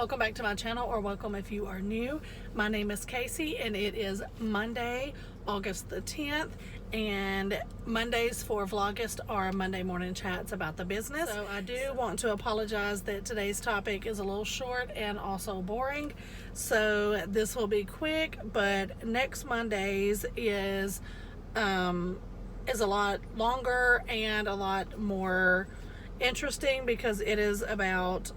Welcome back to my channel, or welcome if you are new. My name is Casey and it is Monday, August the 10th, and Mondays for Vlogust are Monday morning chats about the business. So I do want to apologize that today's topic is a little short and also boring. So this will be quick, but next Monday's is a lot longer and a lot more interesting because it is about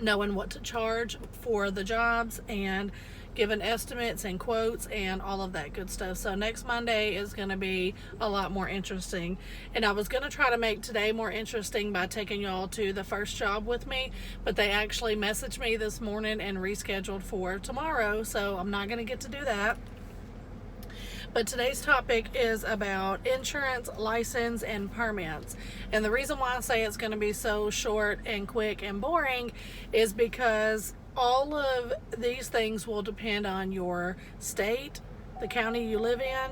knowing what to charge for the jobs and giving estimates and quotes and all of that good stuff. So next Monday is going to be a lot more interesting, and I was going to try to make today more interesting by taking y'all to the first job with me, but they actually messaged me this morning and rescheduled for tomorrow, so I'm not going to get to do that. But today's topic is about insurance, license, and permits. And the reason why I say it's going to be so short and quick and boring is because all of these things will depend on your state, the county you live in,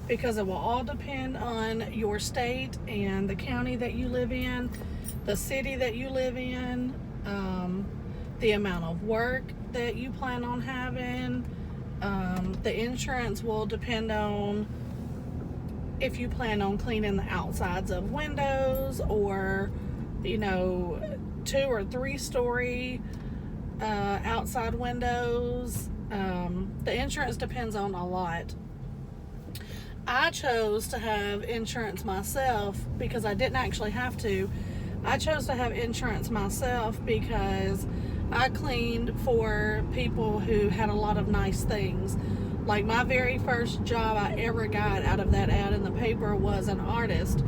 because it will all depend on your state and the county that you live in, the city that you live in, the amount of work that you plan on having. The insurance will depend on if you plan on cleaning the outsides of windows, or 2 or 3 story outside windows. The insurance depends on a lot. I chose to have insurance myself because I didn't actually have to. I chose to have insurance myself because I cleaned for people who had a lot of nice things. Like my very first job I ever got out of that ad in the paper was an artist,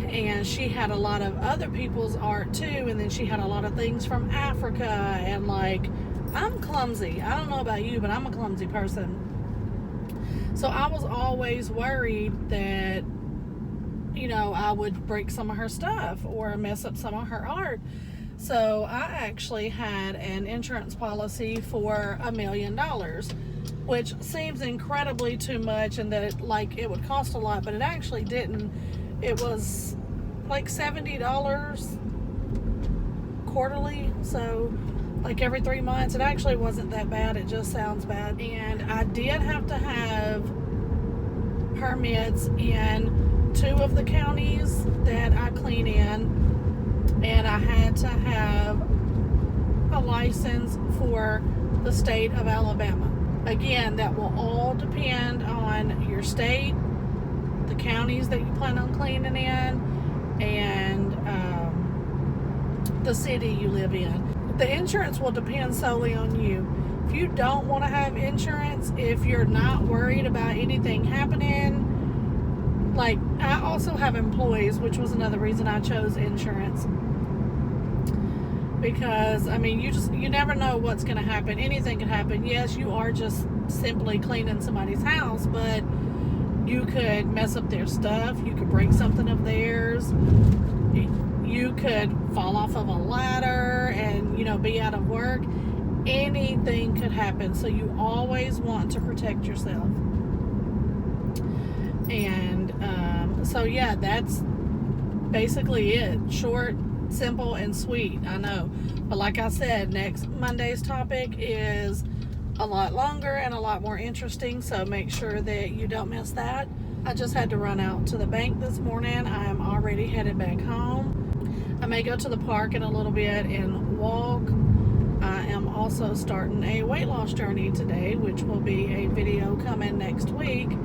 and she had a lot of other people's art too, and then she had a lot of things from Africa, and I'm clumsy. I don't know about you, but I'm a clumsy person. So I was always worried that I would break some of her stuff or mess up some of her art. So I actually had an insurance policy for $1 million, which seems incredibly too much, and that it would cost a lot, but it actually didn't. It was like $70 quarterly, so every 3 months. It actually wasn't that bad. It just sounds bad. And I did have to have permits in 2 of the counties that I clean in, and I had to have a license for the state of Alabama. Again, that will all depend on your state, the counties that you plan on cleaning in, and the city you live in. The insurance will depend solely on you. If you don't want to have insurance, if you're not worried about anything happening, I also have employees, which was another reason I chose insurance. Because, you never know what's going to happen. Anything can happen. Yes, you are just simply cleaning somebody's house, but you could mess up their stuff. You could break something of theirs. You could fall off of a ladder and, be out of work. Anything could happen. So you always want to protect yourself. And yeah, that's basically it. Short, simple, and sweet. I know, but like I said, next Monday's topic is a lot longer and a lot more interesting, so make sure that you don't miss that. I just had to run out to the bank this morning. I am already headed back home. I may go to the park in a little bit and walk. I am also starting a weight loss journey today, which will be a video coming next week.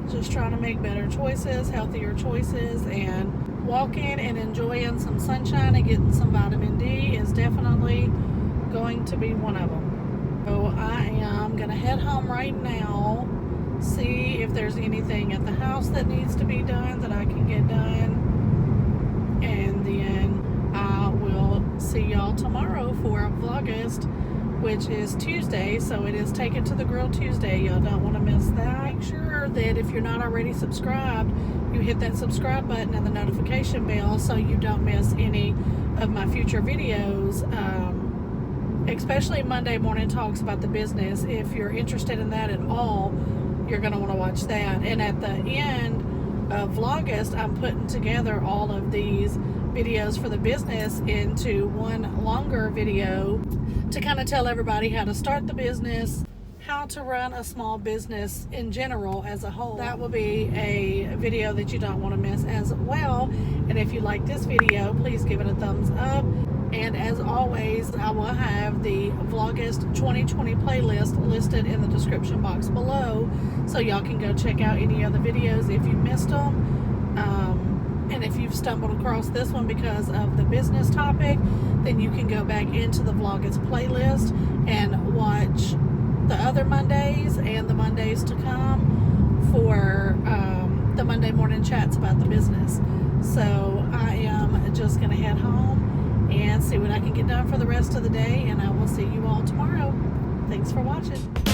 Just trying to make better choices, healthier choices, and walking and enjoying some sunshine and getting some vitamin D is definitely going to be one of them. So I am going to head home right now, see if there's anything at the house that needs to be done that I can get done, and then I will see y'all tomorrow for Vlogust, which is Tuesday, so it is Take It to the Grill Tuesday. Y'all don't want to miss that. Make sure that if you're not already subscribed, you hit that subscribe button and the notification bell so you don't miss any of my future videos, especially Monday morning talks about the business. If you're interested in that at all, you're going to want to watch that. And at the end Vlogust, I'm putting together all of these videos for the business into one longer video to kind of tell everybody how to start the business, how to run a small business in general as a whole. That will be a video that you don't want to miss as well. And if you like this video, please give it a thumbs up. And as always, I will have the Vlogust 2020 playlist listed in the description box below, so y'all can go check out any other videos if you missed them. And if you've stumbled across this one because of the business topic, then you can go back into the Vlogust playlist and watch the other Mondays and the Mondays to come for the Monday morning chats about the business. So I am just going to head home and see what I can get done for the rest of the day, and I will see you all tomorrow. Thanks for watching.